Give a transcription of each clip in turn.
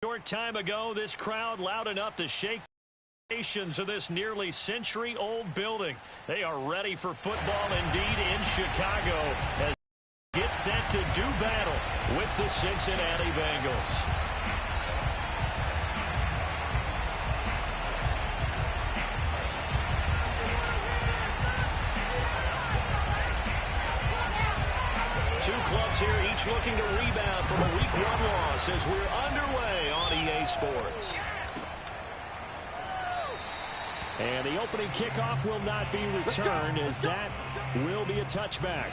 Short time ago, this crowd loud enough to shake the foundations of this nearly century-old building. They are ready for football indeed in Chicago as they get set to do battle with the Cincinnati Bengals. Two clubs here, each looking to rebound from a Week 1 loss as we're underway on EA Sports. And the opening kickoff will not be returned as that will be a touchback.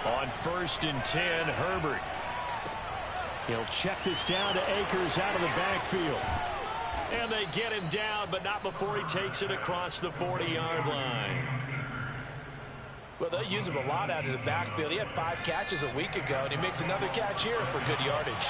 On 1st and 10, Herbert. He'll check this down to Akers out of the backfield. And they get him down, but not before he takes it across the 40-yard line. Well, they'll use him a lot out of the backfield. He had 5 catches a week ago, and he makes another catch here for good yardage.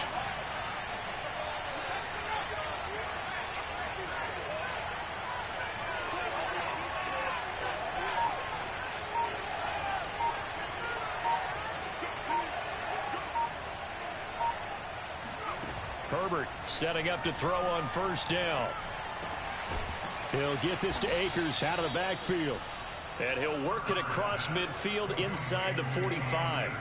Herbert setting up to throw on 1st down. He'll get this to Akers out of the backfield. And he'll work it across midfield inside the 45.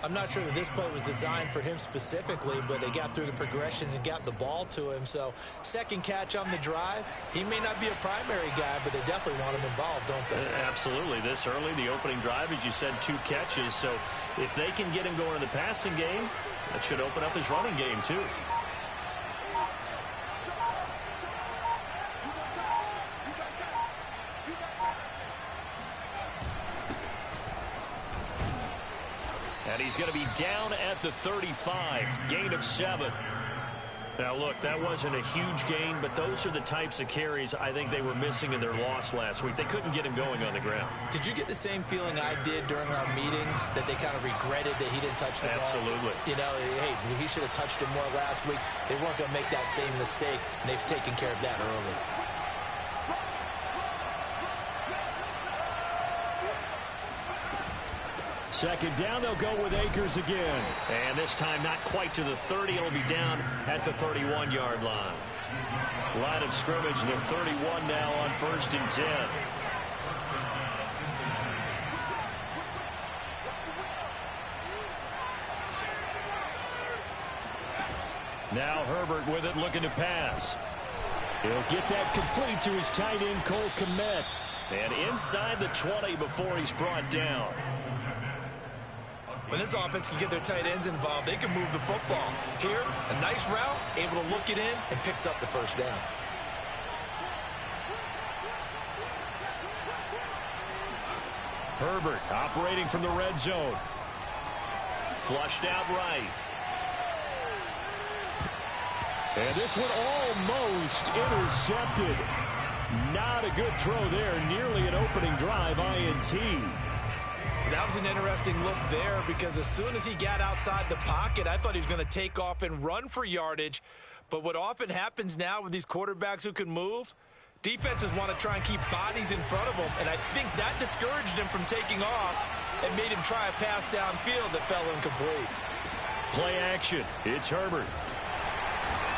I'm not sure that this play was designed for him specifically, but they got through the progressions and got the ball to him. So, second catch on the drive. He may not be a primary guy, but they definitely want him involved, don't they? Absolutely. This early, the opening drive, as you said, 2 catches. So, if they can get him going in the passing game, that should open up his running game, too. And he's going to be down at the 35, gain of 7. Now, look, that wasn't a huge gain, but those are the types of carries I think they were missing in their loss last week. They couldn't get him going on the ground. Did you get the same feeling I did during our meetings, that they kind of regretted that he didn't touch the ball? Absolutely. You know, hey, he should have touched it more last week. They weren't going to make that same mistake, and they've taken care of that early. Second down, they'll go with Akers again. And this time not quite to the 30. It'll be down at the 31-yard line. Line of scrimmage, the 31 now on 1st and 10. Now Herbert with it, looking to pass. He'll get that complete to his tight end, Cole Kmet. And inside the 20 before he's brought down. When this offense can get their tight ends involved, they can move the football. Here, a nice route, able to look it in, and picks up the 1st down. Herbert operating from the red zone. Flushed out right. And this one almost intercepted. Not a good throw there. Nearly an opening drive INT. That was an interesting look there because as soon as he got outside the pocket, I thought he was going to take off and run for yardage. But what often happens now with these quarterbacks who can move, defenses want to try and keep bodies in front of them. And I think that discouraged him from taking off and made him try a pass downfield that fell incomplete. Play action. It's Herbert.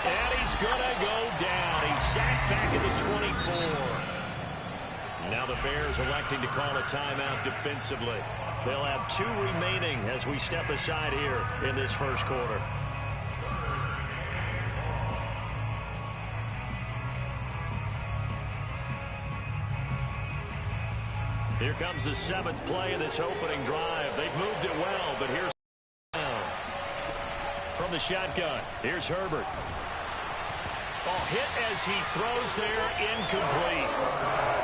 And he's going to go down. He's sacked back at the 24. Now the Bears electing to call a timeout defensively. They'll have 2 remaining as we step aside here in this 1st quarter. Here comes the 7th play of this opening drive. They've moved it well, but here's from the shotgun. Here's Herbert. Oh, hit as he throws there, incomplete.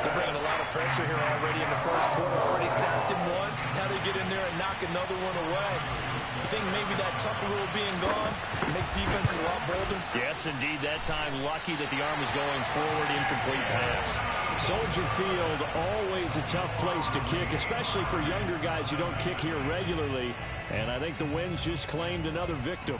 They're bringing a lot of pressure here already in the first quarter. Already sacked him once. Now they get in there and knock another one away. You think maybe that Tucker rule being gone makes defenses a lot bolder? Yes, indeed. That time, lucky that the arm was going forward, incomplete pass. Soldier Field, always a tough place to kick, especially for younger guys who don't kick here regularly. And I think the Winds just claimed another victim.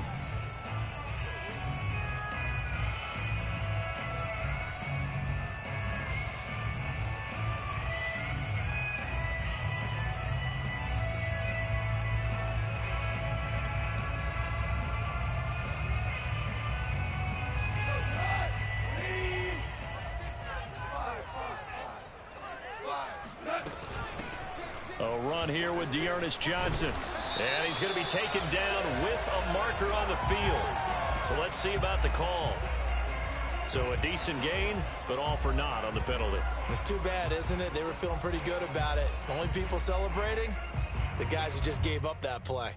A run here with D'Ernest Johnson. And he's going to be taken down with a marker on the field. So let's see about the call. So a decent gain, but all for naught on the penalty. It's too bad, isn't it? They were feeling pretty good about it. The only people celebrating, the guys who just gave up that play.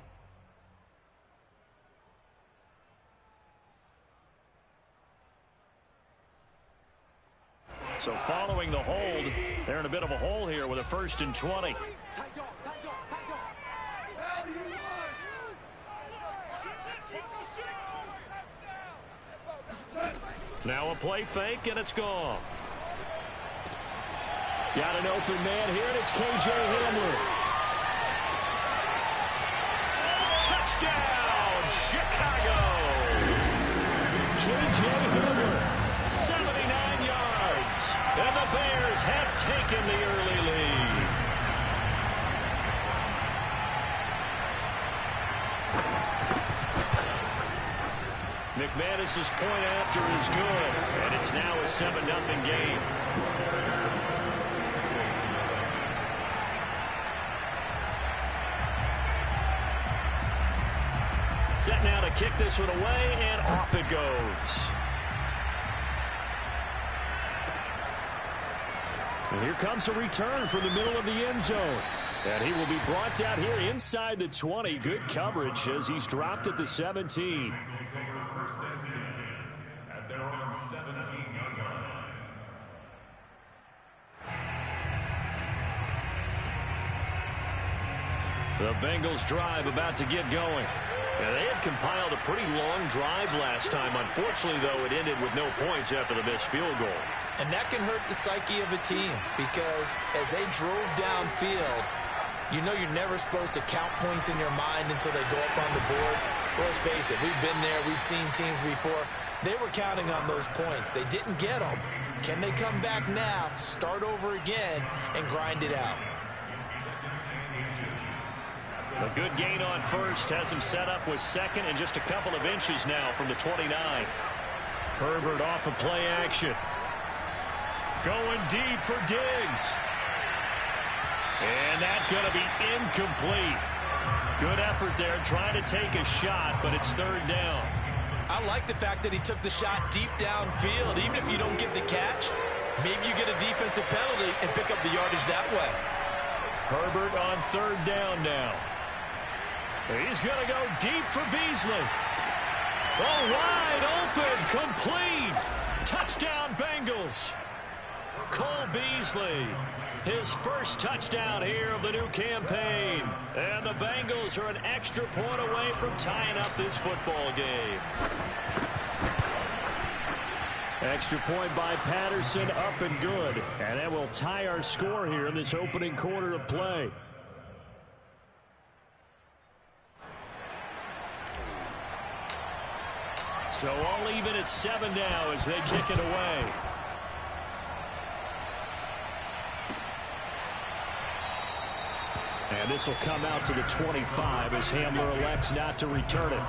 So following the hold, they're in a bit of a hole here with a 1st and 20. Now a play fake, and it's gone. Got an open man here, and it's K.J. Hamler. Touchdown, Chicago! K.J. Hamler. 79 yards, and the Bears have taken the early lead. McManus's point after is good, and it's now a 7-0 game. Set now to kick this one away, and off it goes. And here comes a return from the middle of the end zone. And he will be brought down here inside the 20. Good coverage as he's dropped at the 17. At their own 17-yard line. The Bengals drive about to get going. And they had compiled a pretty long drive last time. Unfortunately, though, it ended with no points after the missed field goal. And that can hurt the psyche of a team because as they drove downfield, you know you're never supposed to count points in your mind until they go up on the board. Well, let's face it, we've been there. We've seen teams before. They were counting on those points. They didn't get them. Can they come back now, start over again, and grind it out? A good gain on first has him set up with second and just a couple of inches now from the 29. Herbert off of play action. Going deep for Diggs. And that's going to be incomplete. Good effort there trying to take a shot, but it's 3rd down. I like the fact that he took the shot deep downfield. Even if you don't get the catch, maybe you get a defensive penalty and pick up the yardage that way. Herbert on 3rd down now. He's going to go deep for Beasley. Oh, wide open, complete. Touchdown, Bengals. Cole Beasley, his first touchdown here of the new campaign. And the Bengals are an extra point away from tying up this football game. Extra point by Patterson, up and good. And that will tie our score here in this opening quarter of play. So all even at 7 now as they kick it away. And this will come out to the 25 as Hamler elects not to return it.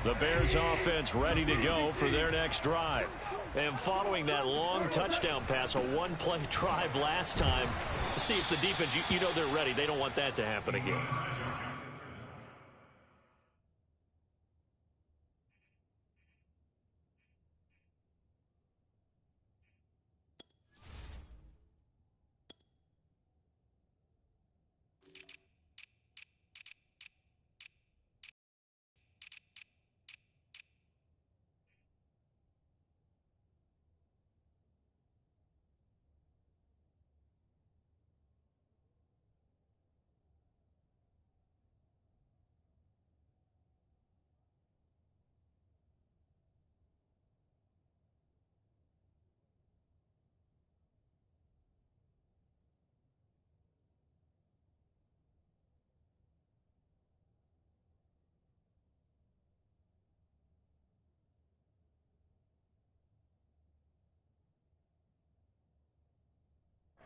The Bears offense ready to go for their next drive. And following that long touchdown pass, a one-play drive last time, see if the defense, you know they're ready. They don't want that to happen again.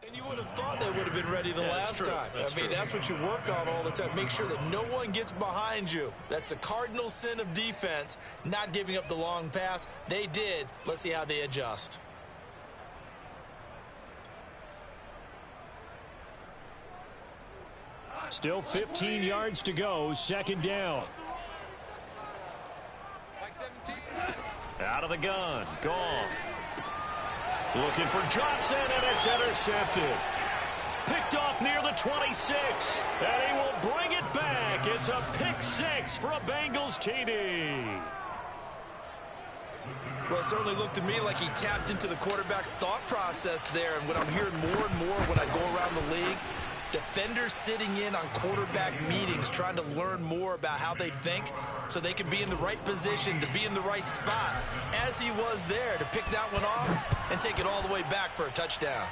And you would have thought they would have been ready the last time. That's what you work on all the time. Make sure that no one gets behind you. That's the cardinal sin of defense, not giving up the long pass. They did. Let's see how they adjust. Still 15 yards to go, second down. Out of the gun, Gone. Looking for Johnson, and it's intercepted. Picked off near the 26, and he will bring it back. It's a pick six for a Bengals TD. Well, it certainly looked to me like he tapped into the quarterback's thought process there, and what I'm hearing more and more when I go around the league, defenders sitting in on quarterback meetings trying to learn more about how they think so they can be in the right position to be in the right spot, as he was there to pick that one off and take it all the way back for a touchdown.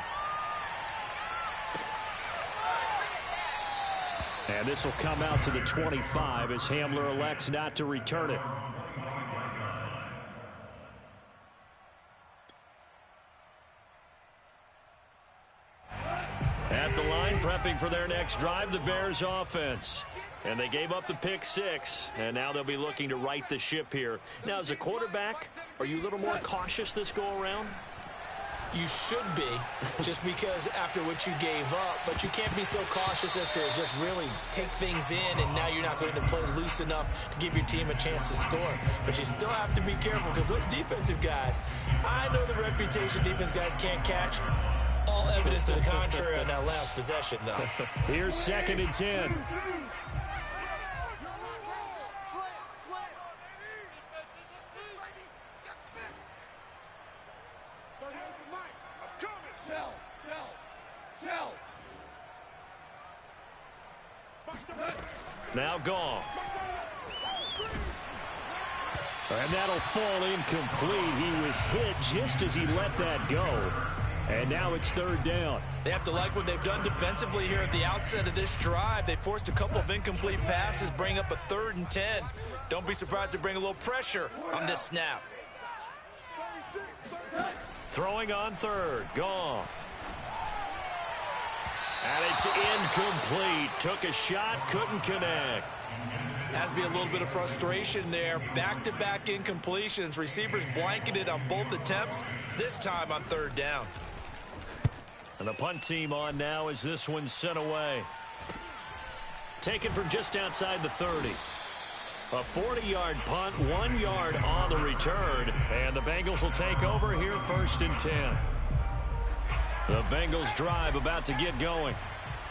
And this will come out to the 25 as Hamler elects not to return it. At the line, prepping for their next drive, the Bears offense. And they gave up the pick six, and now they'll be looking to right the ship here. Now, as a quarterback, are you a little more cautious this go-around? You should be, just because after what you gave up, but you can't be so cautious as to just really take things in, and now you're not going to play loose enough to give your team a chance to score. But you still have to be careful, because those defensive guys, I know the reputation defense guys can't catch. All evidence to the contrary on that last possession, though. Here's 2nd and 10. Now Gone. And that'll fall incomplete. He was hit just as he let that go. And now it's 3rd down. They have to like what they've done defensively here at the outset of this drive. They forced a couple of incomplete passes, bring up a 3rd and 10. Don't be surprised to bring a little pressure on this snap. Throwing on 3rd, Goff. And it's incomplete. Took a shot, couldn't connect. Has to be a little bit of frustration there. Back-to-back incompletions. Receivers blanketed on both attempts, this time on 3rd down. And the punt team on now as this one's sent away. Taken from just outside the 30. A 40-yard punt, 1 yard on the return. And the Bengals will take over here 1st and 10. The Bengals drive about to get going.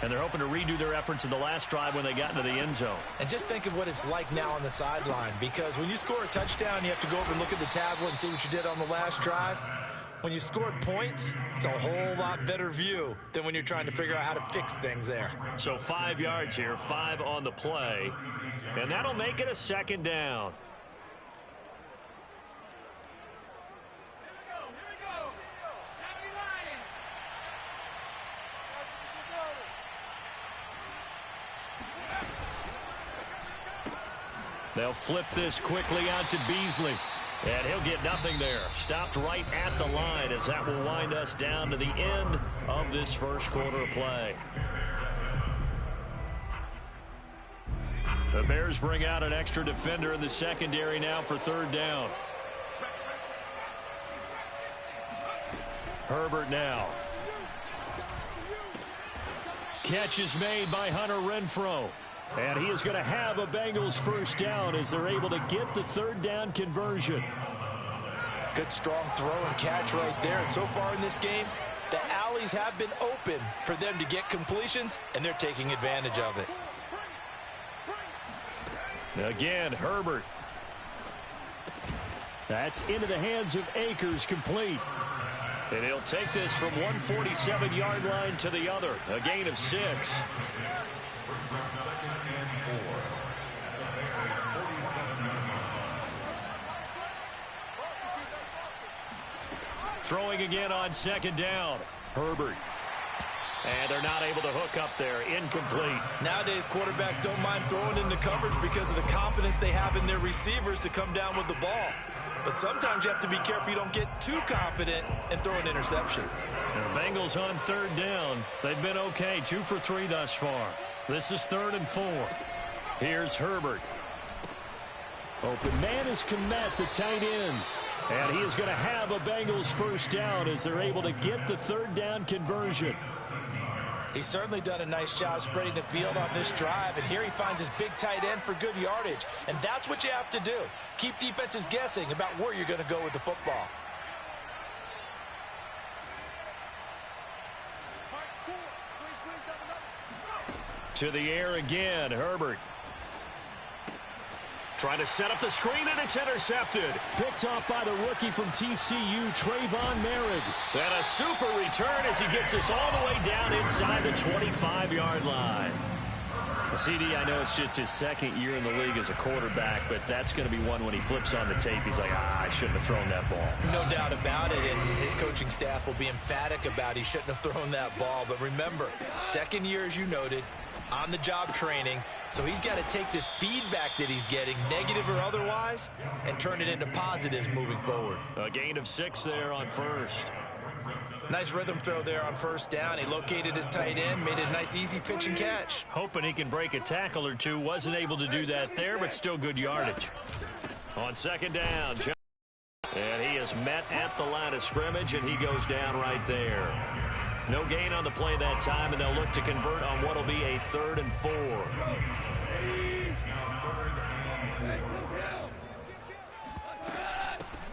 And they're hoping to redo their efforts in the last drive when they got into the end zone. And just think of what it's like now on the sideline. Because when you score a touchdown, you have to go over and look at the tablet and see what you did on the last drive. When you score points, it's a whole lot better view than when you're trying to figure out how to fix things there. So 5 yards here, 5 on the play. And that'll make it a 2nd down. They'll flip this quickly out to Beasley. And he'll get nothing there. Stopped right at the line as that will wind us down to the end of this first quarter of play. The Bears bring out an extra defender in the secondary now for 3rd down. Herbert now. Catch is made by Hunter Renfrow. And he is going to have a Bengals 1st down as they're able to get the 3rd down conversion. Good strong throw and catch right there. And so far in this game, the alleys have been open for them to get completions, and they're taking advantage of it. Again, Herbert. That's into the hands of Akers, complete. And he'll take this from 147-yard line to the other. A gain of 6. Throwing again on 2nd down. Herbert. And they're not able to hook up there. Incomplete. Nowadays, quarterbacks don't mind throwing into coverage because of the confidence they have in their receivers to come down with the ball. But sometimes you have to be careful you don't get too confident and throw an interception. And the Bengals on third down. They've been okay, 2 for 3 thus far. This is 3rd and 4. Here's Herbert. Open man is Kmet, the tight end. And he is going to have a Bengals first down as they're able to get the 3rd down conversion. He's certainly done a nice job spreading the field on this drive, and here he finds his big tight end for good yardage. And that's what you have to do. Keep defenses guessing about where you're going to go with the football. To the air again, Herbert. Trying to set up the screen, and it's intercepted. Picked off by the rookie from TCU, Trayvon Merritt. And a super return as he gets us all the way down inside the 25-yard line. The CD, I know it's just his 2nd year in the league as a quarterback, but that's going to be one when he flips on the tape. He's like, I shouldn't have thrown that ball. No doubt about it, and his coaching staff will be emphatic about he shouldn't have thrown that ball. But remember, 2nd year, as you noted, on-the-job training. So he's got to take this feedback that he's getting, negative or otherwise, and turn it into positives moving forward. A gain of 6 there on first. Nice rhythm throw there on first down. He located his tight end, made it a nice easy pitch and catch. Hoping he can break a tackle or two. Wasn't able to do that there, but still good yardage. On 2nd down, and he is met at the line of scrimmage, and he goes down right there. No gain on the play that time, and they'll look to convert on what will be a 3rd and 4.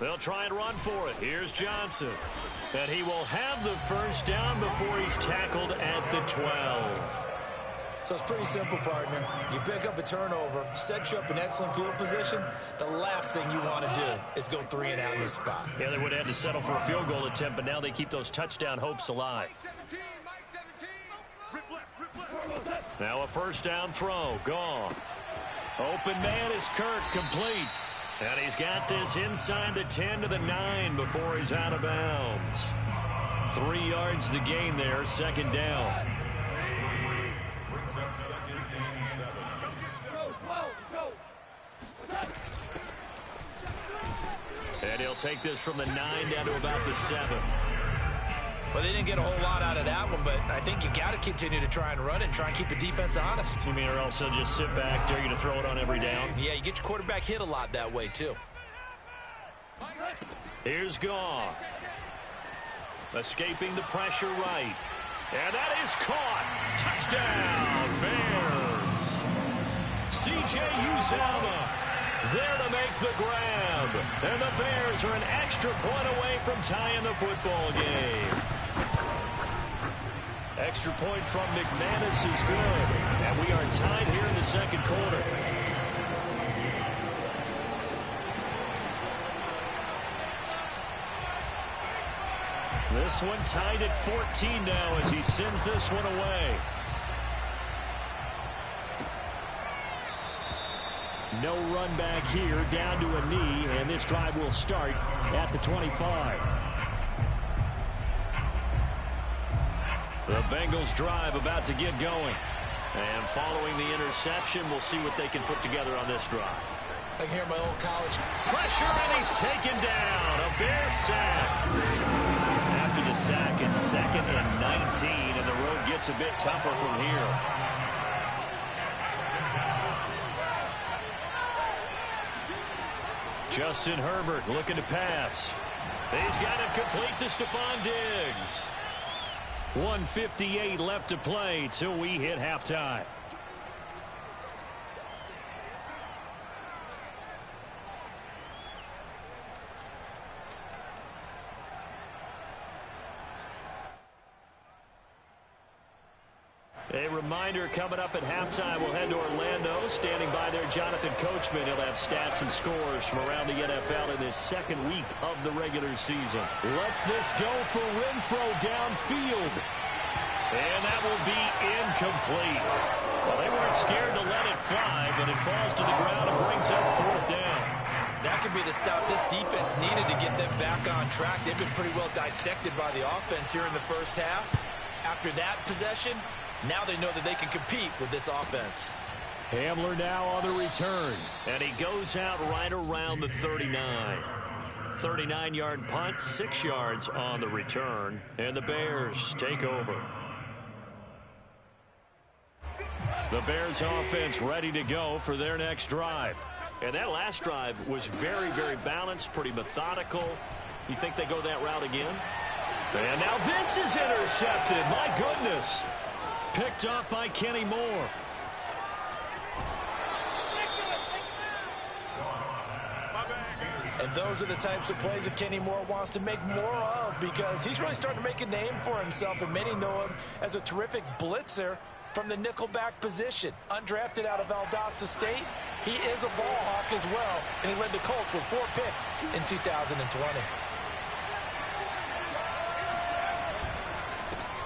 They'll try and run for it. Here's Johnson. And he will have the first down before he's tackled at the 12. So it's pretty simple, partner. You pick up a turnover, set you up in excellent field position. The last thing you want to do is go 3 and out in this spot. Yeah, they would have had to settle for a field goal attempt, but now they keep those touchdown hopes alive. Now a first down throw. Gone. Open man is Kirk, complete. And he's got this inside the 10 to the 9 before he's out of bounds. 3 yards the gain there, 2nd down. And he'll take this from the 9 down to about the 7. Well, they didn't get a whole lot out of that one, but I think you got to continue to try and run and try and keep the defense honest. You mean or else they'll just sit back, dare you to throw it on every down? Yeah, you get your quarterback hit a lot that way, too. Here's Goff. Escaping the pressure right. And that is caught. Touchdown, Bears. C.J. Uzomah there to make the grab. And the Bears are an extra point away from tying the football game. Extra point from McManus is good. And we are tied here in the 2nd quarter. This one tied at 14 now as he sends this one away. No run back here, down to a knee, and this drive will start at the 25. The Bengals drive about to get going. And following the interception, we'll see what they can put together on this drive. I can hear my old college. Pressure, and he's taken down. A Bear sack. After the sack, it's 2nd and 19, and the road gets a bit tougher from here. Justin Herbert looking to pass. He's got it complete to Stephon Diggs. 1:58 left to play till we hit halftime. A reminder, coming up at halftime, we'll head to Orlando. Standing by there, Jonathan Coachman. He'll have stats and scores from around the NFL in this 2nd week of the regular season. Let's this go for Renfro downfield. And that will be incomplete. Well, they weren't scared to let it fly, but it falls to the ground and brings up 4th down. That could be the stop this defense needed to get them back on track. They've been pretty well dissected by the offense here in the first half. After that possession, now they know that they can compete with this offense. Hamler now on the return. And he goes out right around the 39. 39-yard punt, 6 yards on the return, and the Bears take over. The Bears offense ready to go for their next drive. And that last drive was very, very balanced, pretty methodical. You think they go that route again? And now this is intercepted. My goodness. Picked up by Kenny Moore. And those are the types of plays that Kenny Moore wants to make more of, because he's really starting to make a name for himself, and many know him as a terrific blitzer from the nickelback position. Undrafted out of Valdosta State, he is a ball hawk as well, and he led the Colts with 4 picks in 2020.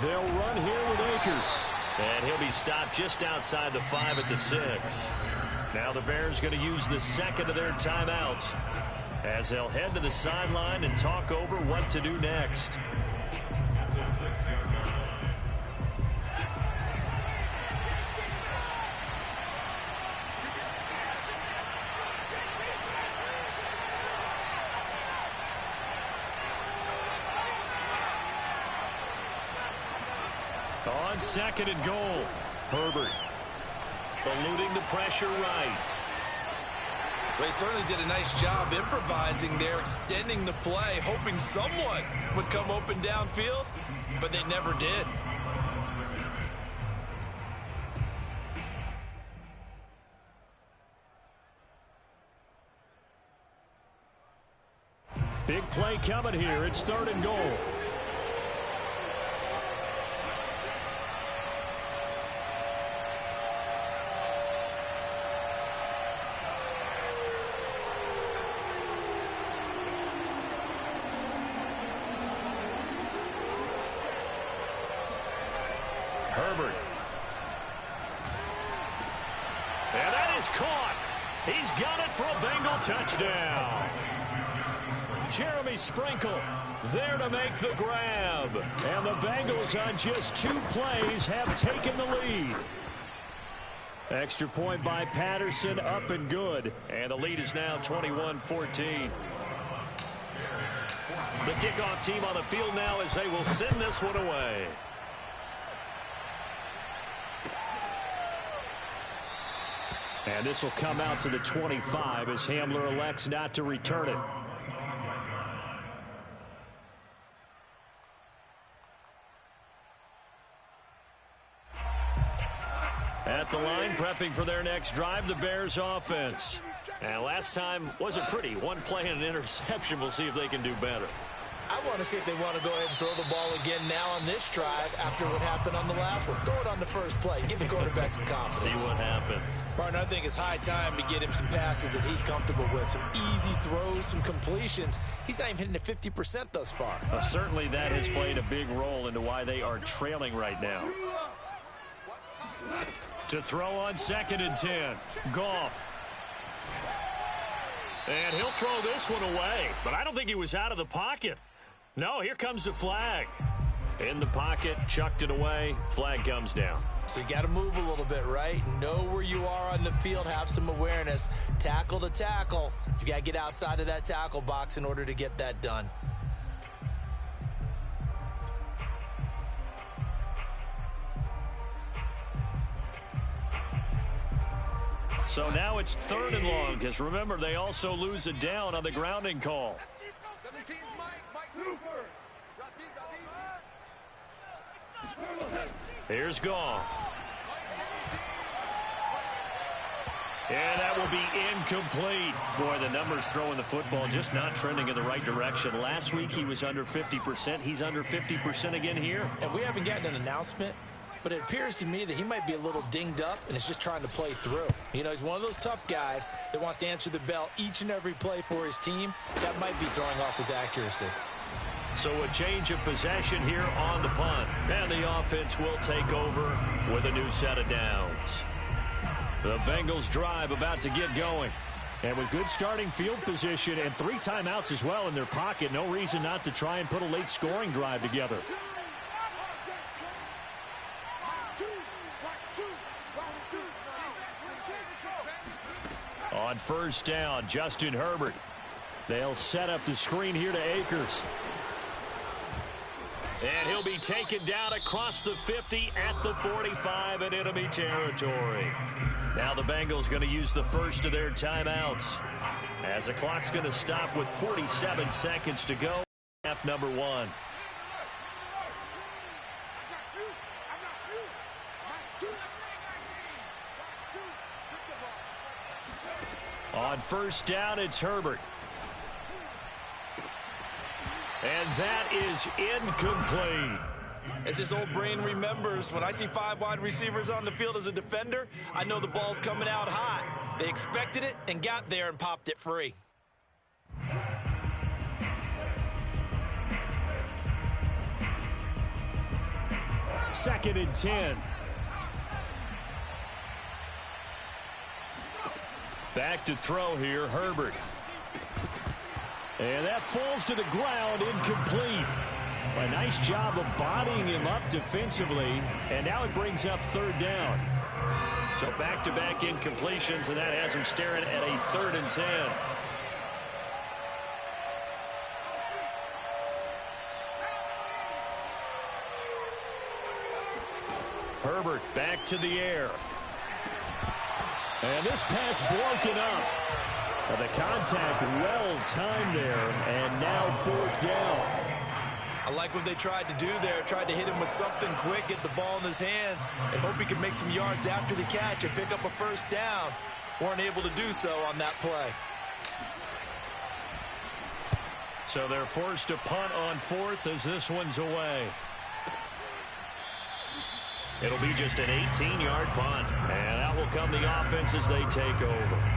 They'll run here with Akers. And he'll be stopped just outside the 5 at the 6. Now the Bears going to use the second of their timeouts as they'll head to the sideline and talk over what to do next. On 2nd and goal, Herbert eluding the pressure right. They certainly did a nice job improvising there, extending the play, hoping someone would come open downfield, but they never did. Big play coming here. It's 3rd and goal. Herbert. And that is caught. He's got it for a Bengal touchdown. Jeremy Sprinkle there to make the grab. And the Bengals on just 2 plays have taken the lead. Extra point by Patterson, up and good. And the lead is now 21-14. The kickoff team on the field now as they will send this one away. And this will come out to the 25 as Hamler elects not to return it. At the line, prepping for their next drive, the Bears offense. And last time wasn't pretty. 1 play and an interception. We'll see if they can do better. I want to see if they want to go ahead and throw the ball again now on this drive after what happened on the last one. Throw it on the first play. Give the quarterback some confidence. See what happens. Martin, I think it's high time to get him some passes that he's comfortable with. Some easy throws, some completions. He's not even hitting at 50% thus far. Certainly that has played a big role into why they are trailing right now. To throw on 2nd and 10. Goff. And he'll throw this one away. But I don't think he was out of the pocket. No, here comes the flag. In the pocket, chucked it away. Flag comes down. So you got to move a little bit, right? Know where you are on the field. Have some awareness. Tackle to tackle. You got to get outside of that tackle box in order to get that done. So now it's 3rd and long, because remember, they also lose a down on the grounding call. Here's Goff. And that will be incomplete. Boy, the numbers throwing the football just not trending in the right direction. Last week he was under 50%. He's under 50% again here. And we haven't gotten an announcement, but it appears to me that he might be a little dinged up and is just trying to play through. You know, he's one of those tough guys that wants to answer the bell each and every play for his team. That might be throwing off his accuracy. So a change of possession here on the punt. And the offense will take over with a new set of downs. The Bengals drive about to get going. And with good starting field position and 3 timeouts as well in their pocket, no reason not to try and put a late scoring drive together. On 1st down, Justin Herbert They'll set up the screen here to Akers. And he'll be taken down across the 50 at the 45 in enemy territory. Now the Bengals going to use the first of their timeouts, as the clock's going to stop with 47 seconds to go. Half number 1. On first down, it's Herbert. And that is incomplete. As his old brain remembers, when I see 5 wide receivers on the field as a defender, I know the ball's coming out hot. They expected it and got there and popped it free. Second and 10. Back to throw here, Herbert. And that falls to the ground, incomplete. A nice job of bodying him up defensively, and now it brings up third down. So back-to-back incompletions, and that has him staring at a 3rd and 10. Herbert back to the air. And this pass broken up. The contact well-timed there, and now 4th down. I like what they tried to do there. Tried to hit him with something quick, get the ball in his hands, and hope he could make some yards after the catch and pick up a first down. Weren't able to do so on that play. So they're forced to punt on 4th as this one's away. It'll be just an 18-yard punt, and out will come the offense as they take over.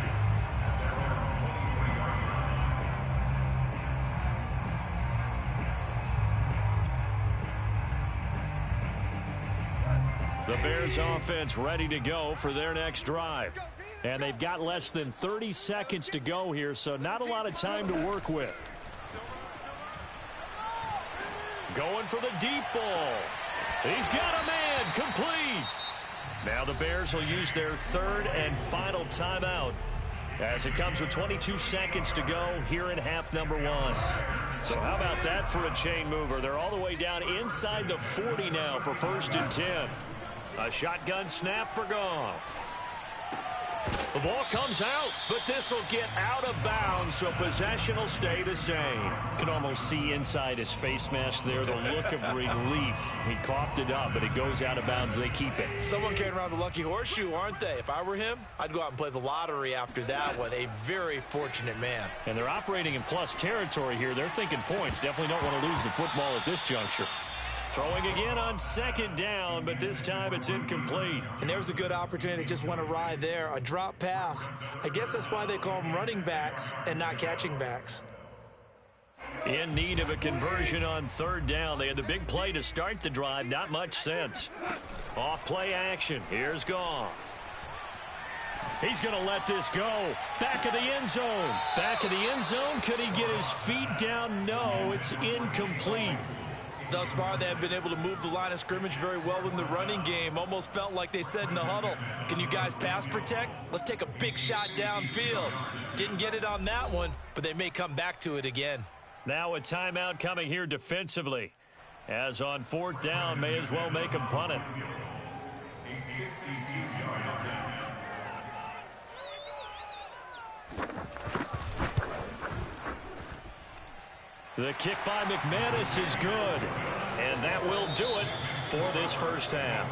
The Bears offense ready to go for their next drive. And they've got less than 30 seconds to go here, so not a lot of time to work with. Going for the deep ball. He's got a man, complete. Now the Bears will use their 3rd and final timeout, as it comes with 22 seconds to go here in half number 1. So how about that for a chain mover? They're all the way down inside the 40 now for 1st and 10. A shotgun snap for Goff. The ball comes out, but this will get out of bounds, so possession will stay the same. Can almost see inside his face mask there the look of relief. He coughed it up, but it goes out of bounds. They keep it. Someone carrying around the lucky horseshoe, aren't they? If I were him, I'd go out and play the lottery after that one. A very fortunate man. And they're operating in plus territory here. They're thinking points. Definitely don't want to lose the football at this juncture. Throwing again on 2nd down, but this time it's incomplete. And there's a good opportunity. Just went awry there. A drop pass. I guess that's why they call them running backs and not catching backs. In need of a conversion on 3rd down. They had the big play to start the drive. Not much sense. Off play action. Here's Goff. He's going to let this go. Back of the end zone. Back of the end zone. Could he get his feet down? No, it's incomplete. Thus far, they have been able to move the line of scrimmage very well in the running game. Almost felt like they said in the huddle, can you guys pass protect? Let's take a big shot downfield. Didn't get it on that one, but they may come back to it again. Now a timeout coming here defensively. As on 4th down, may as well make him punt it. The kick by McManus is good. And that will do it for this first half.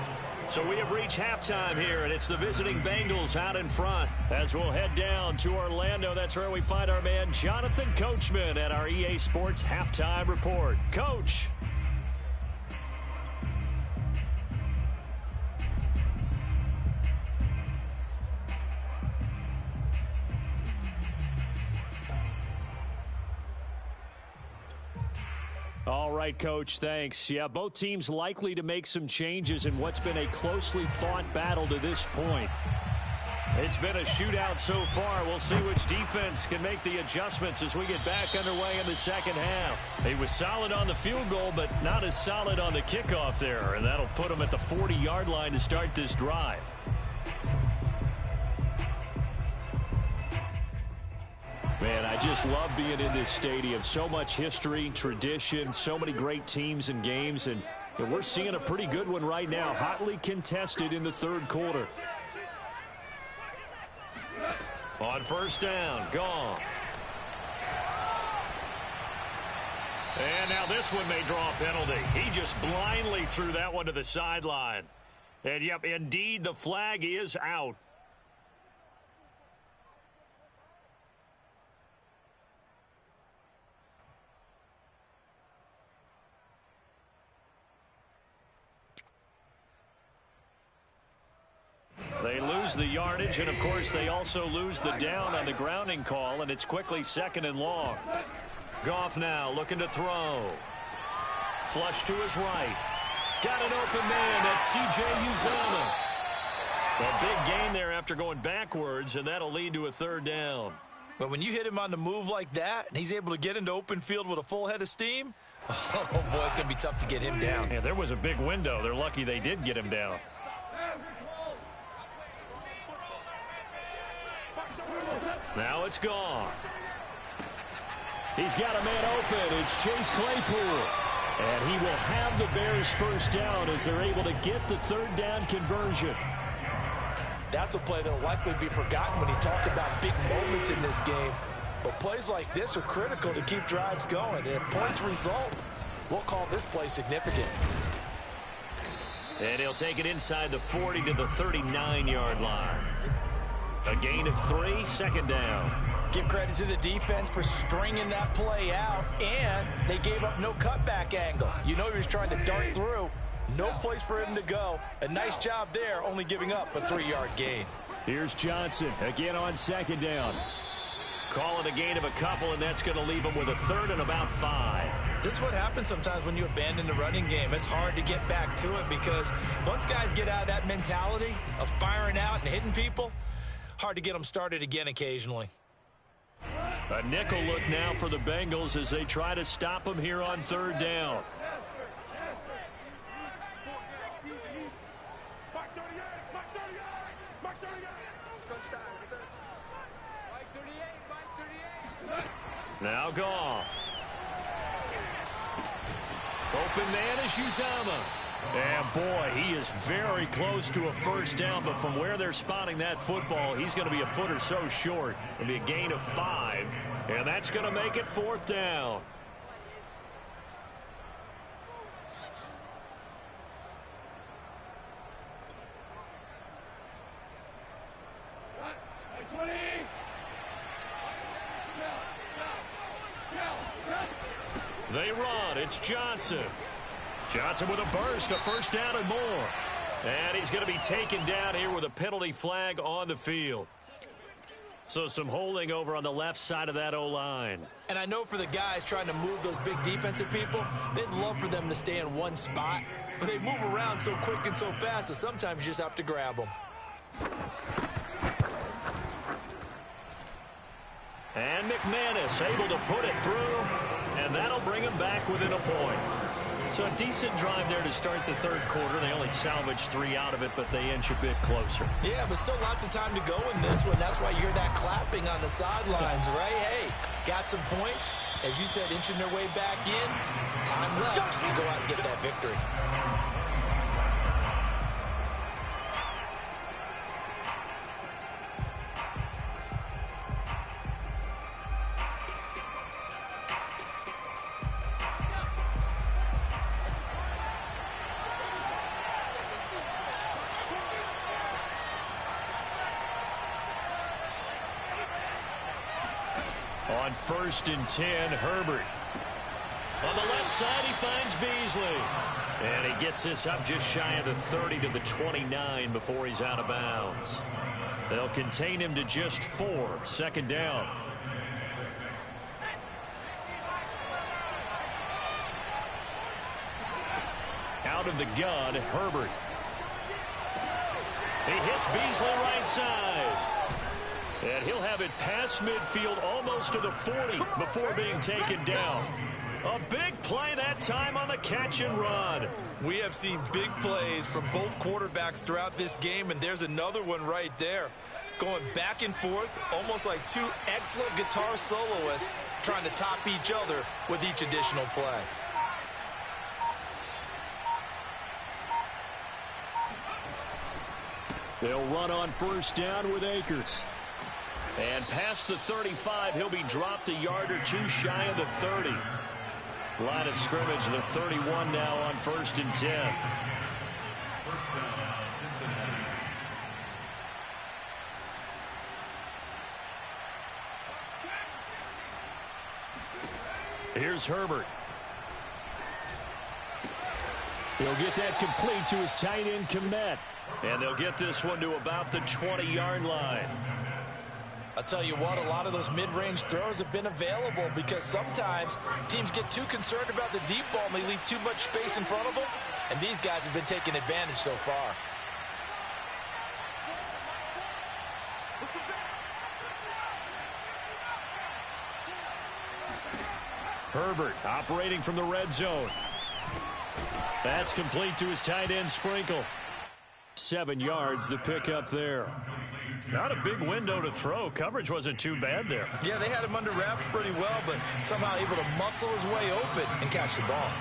So we have reached halftime here, and it's the visiting Bengals out in front. As we'll head down to Orlando, that's where we find our man Jonathan Coachman at our EA Sports Halftime Report. Coach. All right, Coach, thanks. Yeah, both teams likely to make some changes in what's been a closely fought battle to this point. It's been a shootout so far. We'll see which defense can make the adjustments as we get back underway in the second half. He was solid on the field goal, but not as solid on the kickoff there, and that'll put him at the 40-yard line to start this drive. Man, I just love being in this stadium. So much history, tradition, so many great teams and games, and we're seeing a pretty good one right now, hotly contested in the third quarter. On first down, Goff. And now this one may draw a penalty. He just blindly threw that one to the sideline. And, yep, indeed, the flag is out. They lose the yardage, and, of course, they also lose the down on the grounding call, and it's quickly second and long. Goff now looking to throw. Flush to his right. Got an open man. That's C.J. Uzomah. A big gain there after going backwards, and that'll lead to a third down. But when you hit him on the move like that, and he's able to get into open field with a full head of steam, oh, boy, it's going to be tough to get him down. Yeah, there was a big window. They're lucky they did get him down. Now it's Goff. He's got a man open. It's Chase Claypool. And he will have the Bears first down as they're able to get the third down conversion. That's a play that will likely be forgotten when you talk about big moments in this game. But plays like this are critical to keep drives going. And if points result, we'll call this play significant. And he'll take it inside the 40 to the 39-yard line. A gain of 3, second down. Give credit to the defense for stringing that play out, and they gave up no cutback angle. You know he was trying to dart through. No place for him to go. A nice job there, only giving up a 3-yard gain. Here's Johnson again on second down. Call it a gain of a couple, and that's going to leave him with a third and about 5. This is what happens sometimes when you abandon the running game. It's hard to get back to it because once guys get out of that mentality of firing out and hitting people, hard to get them started again occasionally. A nickel look now for the Bengals as they try to stop him here on third down. Now Goff. Open man is Uzomah. And, boy, he is very close to a first down, but from where they're spotting that football, he's going to be a foot or so short. It'll be a gain of 5, and that's going to make it fourth down. They run. It's Johnson. Johnson with a burst, a first down and more. And he's going to be taken down here with a penalty flag on the field. So some holding over on the left side of that O-line. And I know for the guys trying to move those big defensive people, they'd love for them to stay in one spot. But they move around so quick and so fast that sometimes you just have to grab them. And McManus able to put it through. And that'll bring him back within a point. So a decent drive there to start the third quarter. They only salvaged 3 out of it, but they inch a bit closer. Yeah, but still lots of time to go in this one. That's why you hear that clapping on the sidelines, right? Hey, got some points. As you said, inching their way back in. Time left to go out and get that victory. On 1st and 10, Herbert. On the left side, he finds Beasley. And he gets this up just shy of the 30 to the 29 before he's out of bounds. They'll contain him to just 4, second down. Out of the gun, Herbert. He hits Beasley right side. And he'll have it past midfield almost to the 40 before being taken down. A big play that time on the catch and run. We have seen big plays from both quarterbacks throughout this game, and there's another one right there. going back and forth, almost like two excellent guitar soloists trying to top each other with each additional play. They'll run on first down with Akers. And past the 35, he'll be dropped a yard or two shy of the 30. Line of scrimmage, the 31 now on 1st and 10. First down, Cincinnati. Here's Herbert. He'll get that complete to his tight end, Kmet. And they'll get this one to about the 20-yard line. I'll tell you what, a lot of those mid-range throws have been available because sometimes teams get too concerned about the deep ball and they leave too much space in front of them, and these guys have been taking advantage so far. Herbert operating from the red zone. That's complete to his tight end, Sprinkle. 7 yards, the pickup there. Not a big window to throw. Coverage wasn't too bad there. Yeah, they had him under wraps pretty well, but somehow able to muscle his way open and catch the ball.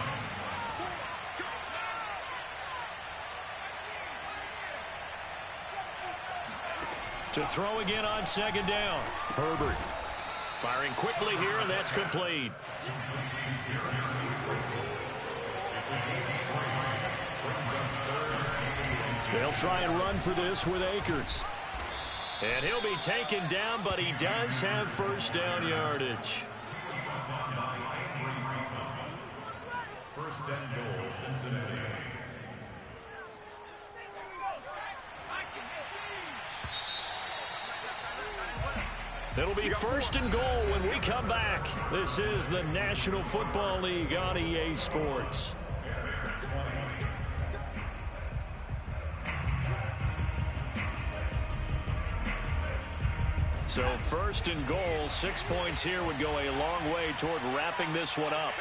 To throw again on 2nd down. Herbert firing quickly here, and that's complete. They'll try and run for this with Akers. And he'll be taken down, but he does have first down yardage. First and goal, Cincinnati. It'll be 1st and goal when we come back. This is the National Football League on EA Sports. So 1st and goal, 6 points here would go a long way toward wrapping this one up.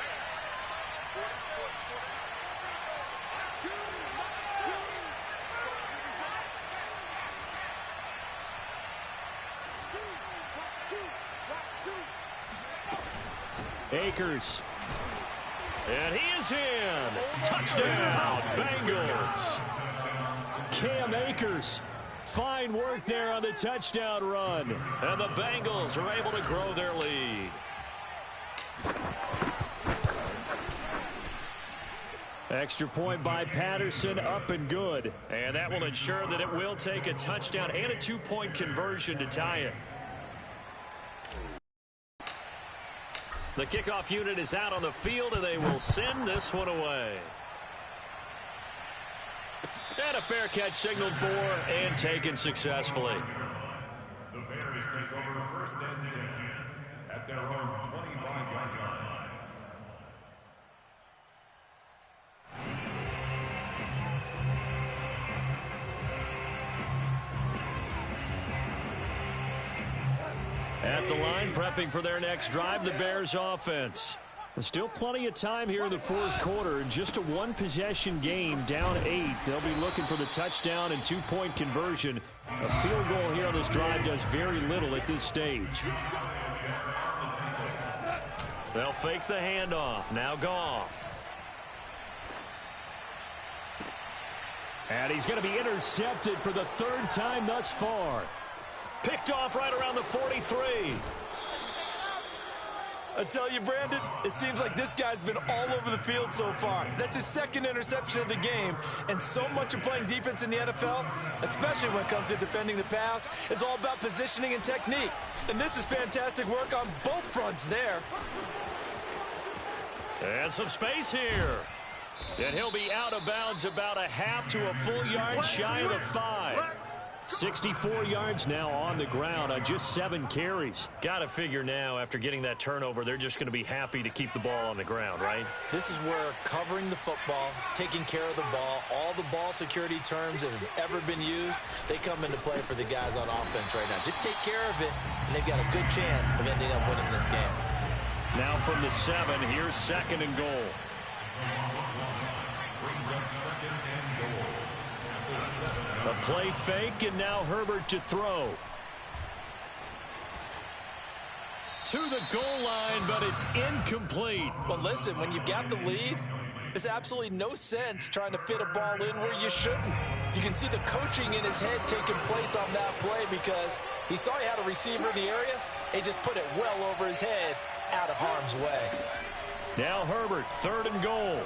Akers. And he is in. Touchdown, Bengals. Cam Akers. Fine work there on the touchdown run. And the Bengals are able to grow their lead. Extra point by Patterson, up and good. And that will ensure that it will take a touchdown and a 2-point conversion to tie it. The kickoff unit is out on the field, and they will send this one away. And a fair catch signaled for and taken successfully. The Bears take over 1st and 10 at their own 25-yard line. At the line, prepping for their next drive, the Bears offense. There's still plenty of time here in the 4th quarter. Just a 1-possession game, down 8. They'll be looking for the touchdown and 2-point conversion. A field goal here on this drive does very little at this stage. They'll fake the handoff. Now Goff. And he's going to be intercepted for the 3rd time thus far. Picked off right around the 43. I tell you, Brandon, it seems like this guy's been all over the field so far. That's his 2nd interception of the game, and so much of playing defense in the NFL, especially when it comes to defending the pass, is all about positioning and technique. And this is fantastic work on both fronts there. And some space here. And he'll be out of bounds about a half to a full yard shy of the 5. 64 yards now on the ground on just 7 carries. Got to figure now, after getting that turnover, they're just going to be happy to keep the ball on the ground, right? This is where covering the football, taking care of the ball, all the ball security terms that have ever been used, they come into play for the guys on offense right now. Just take care of it, and they've got a good chance of ending up winning this game. Now from the 7, here's 2nd and goal. Brings up 2nd and goal. A play fake, and now Herbert to throw. to the goal line, but it's incomplete. Well, listen, when you've got the lead, there's absolutely no sense trying to fit a ball in where you shouldn't. You can see the coaching in his head taking place on that play because he saw he had a receiver in the area. He just put it well over his head out of harm's way. Now Herbert, 3rd and goal.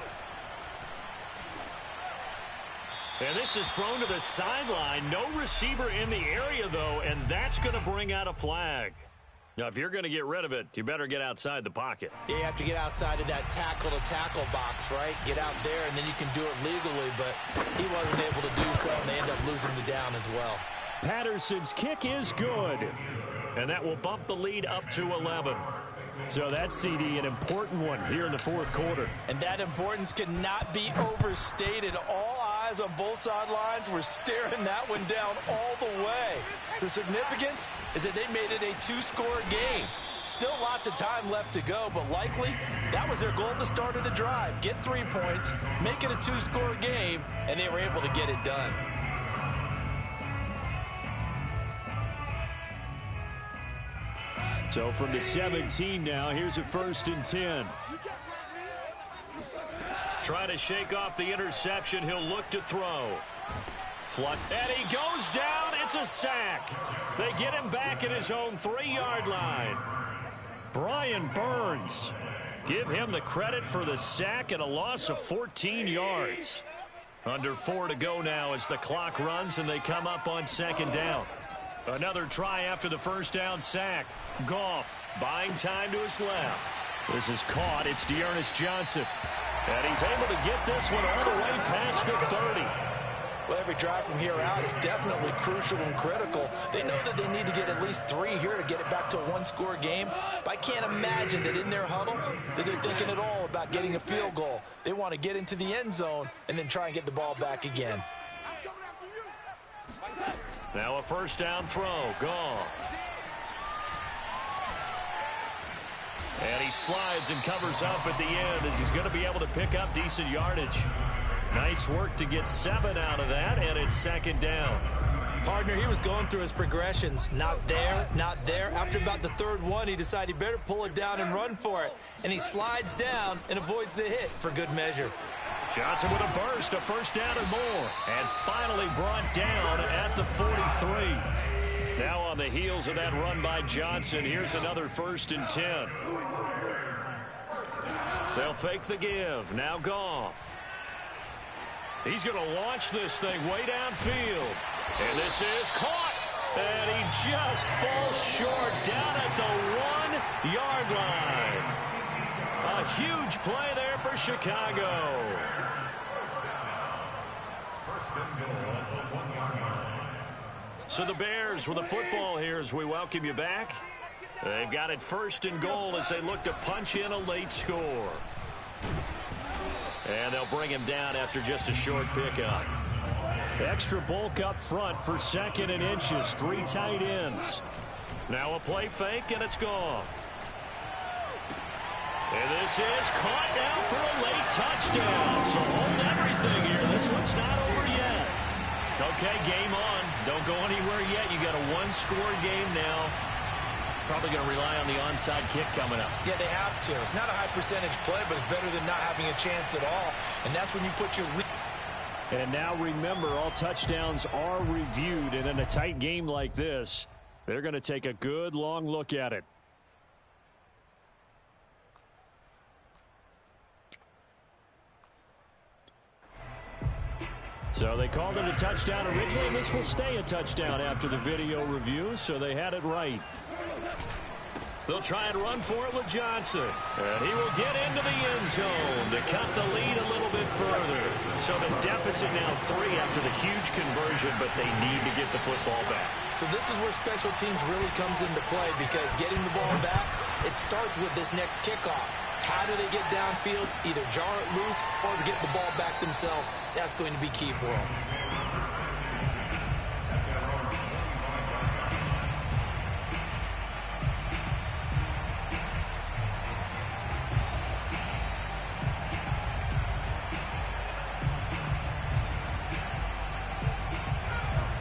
And this is thrown to the sideline. No receiver in the area, though, and that's going to bring out a flag. Now, if you're going to get rid of it, you better get outside the pocket. You have to get outside of that tackle-to-tackle box, right? Get out there, and then you can do it legally, but he wasn't able to do so, and they end up losing the down as well. Patterson's kick is good, and that will bump the lead up to 11. So that's, CD, an important one here in the 4th quarter. And that importance cannot be overstated. All eyes on both sidelines were staring that one down all the way. The significance is that they made it a 2-score game. Still lots of time left to go, but likely that was their goal at the start of the drive. Get 3 points, make it a 2-score game, and they were able to get it done. So from the 17 now, here's a 1st and 10. Trying to shake off the interception. He'll look to throw. And he goes down. It's a sack. They get him back at his own 3-yard line. Brian Burns. Give him the credit for the sack and a loss of 14 yards. Under 4 to go now as the clock runs and they come up on 2nd down. Another try after the 1st down sack. Goff buying time to his left. This is caught. It's D'Ernest Johnson. And he's able to get this one all the way past the 30. Well, every drive from here out is definitely crucial and critical. They know that they need to get at least 3 here to get it back to a 1-score game. But I can't imagine that in their huddle that they're thinking at all about getting a field goal. They want to get into the end zone and then try and get the ball back again. Now a 1st down throw. Goff. And he slides and covers up at the end as he's going to be able to pick up decent yardage. Nice work to get 7 out of that, and it's 2nd down. Partner, he was going through his progressions. Not there, not there. After about the 3rd one, he decided he better pull it down and run for it. And he slides down and avoids the hit for good measure. Johnson with a burst, a 1st down and more. And finally brought down at the 43. Now on the heels of that run by Johnson, here's another 1st and 10. They'll fake the give. Now Goff. He's going to launch this thing way downfield. And this is caught. And he just falls short down at the 1-yard line. A huge play there for Chicago. So the Bears with the football here as we welcome you back. They've got it 1st and goal as they look to punch in a late score. And they'll bring him down after just a short pickup. Extra bulk up front for 2nd and inches. 3 tight ends. Now a play fake, and it's Goff. And this is caught now for a late touchdown. So hold everything here. This one's not over yet. Okay, game on. Don't go anywhere yet. You got a 1-score game now. Probably going to rely on the onside kick coming up. Yeah, they have to. It's not a high percentage play, but it's better than not having a chance at all. And that's when you put your lead. And now remember, all touchdowns are reviewed. And in a tight game like this, they're going to take a good long look at it. So they called it a touchdown originally, and this will stay a touchdown after the video review, so they had it right. They'll try and run for it with Johnson. And he will get into the end zone to cut the lead a little bit further. So the deficit now 3 after the huge conversion, but they need to get the football back. So this is where special teams really comes into play because getting the ball back, it starts with this next kickoff. How do they get downfield, either jar it loose or to get the ball back themselves? That's going to be key for them.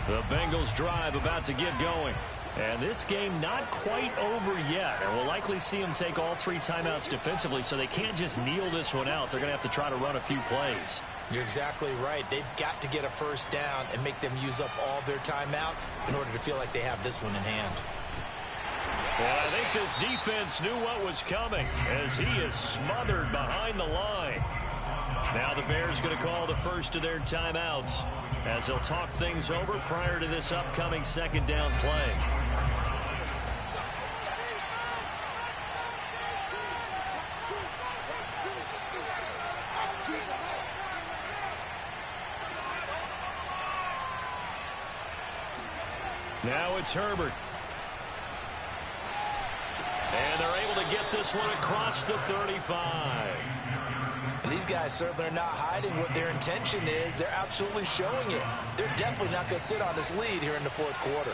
The Bengals drive about to get going. And this game not quite over yet. And we'll likely see them take all 3 timeouts defensively, so they can't just kneel this one out. They're going to have to try to run a few plays. You're exactly right. They've got to get a first down and make them use up all their timeouts in order to feel like they have this one in hand. Well, I think this defense knew what was coming as he is smothered behind the line. Now the Bears going to call the first of their timeouts as they'll talk things over prior to this upcoming second down play. Now it's Herbert. And they're able to get this one across the 35. And these guys certainly are not hiding what their intention is. They're absolutely showing it. They're definitely not going to sit on this lead here in the fourth quarter.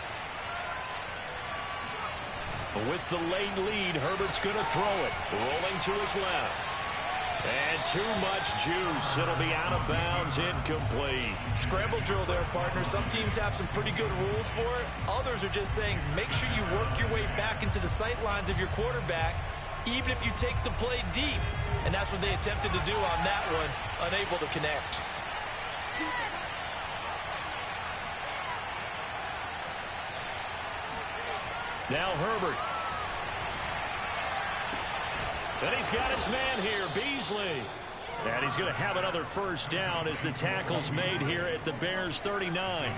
With the late lead, Herbert's going to throw it. Rolling to his left. And too much juice. It'll be out of bounds, incomplete. Scramble drill there, partner. Some teams have some pretty good rules for it. Others are just saying, make sure you work your way back into the sight lines of your quarterback, even if you take the play deep. And that's what they attempted to do on that one, unable to connect. Now Herbert. And he's got his man here, Beasley. And he's going to have another first down as the tackle's made here at the Bears 39.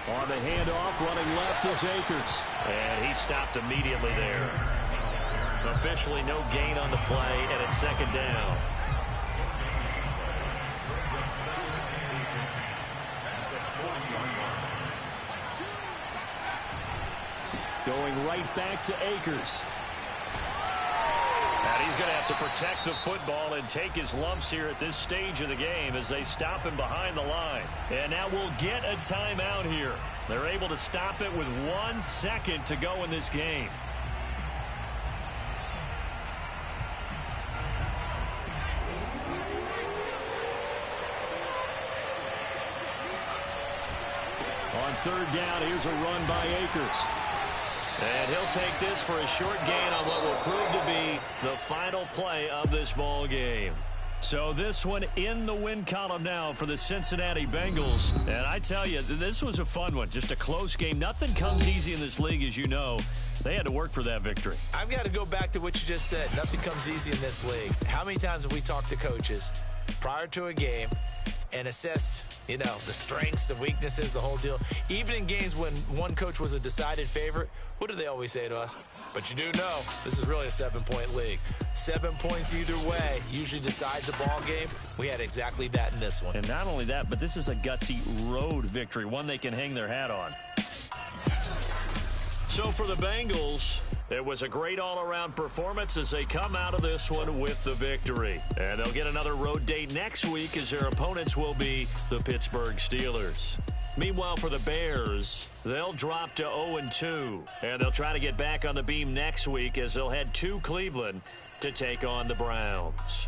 On the handoff, running left is Akers. And he stopped immediately there. Officially no gain on the play, and it's second down. Going right back to Akers. And he's going to have to protect the football and take his lumps here at this stage of the game as they stop him behind the line. And now we'll get a timeout here. They're able to stop it with 1 second to go in this game. On third down, here's a run by Akers. And he'll take this for a short gain on what will prove to be the final play of this ball game. So this one in the win column now for the Cincinnati Bengals. And I tell you, this was a fun one. Just a close game. Nothing comes easy in this league, as you know. They had to work for that victory. I've got to go back to what you just said. Nothing comes easy in this league. How many times have we talked to coaches prior to a game and assessed, you know, the strengths, the weaknesses, the whole deal? Even in games when one coach was a decided favorite, what do they always say to us? But you do know this is really a 7-point league. 7 points either way usually decides a ball game. We had exactly that in this one. And not only that, but this is a gutsy road victory, one they can hang their hat on. So for the Bengals, it was a great all-around performance as they come out of this one with the victory. And they'll get another road date next week as their opponents will be the Pittsburgh Steelers. Meanwhile, for the Bears, they'll drop to 0-2. And they'll try to get back on the beam next week as they'll head to Cleveland to take on the Browns.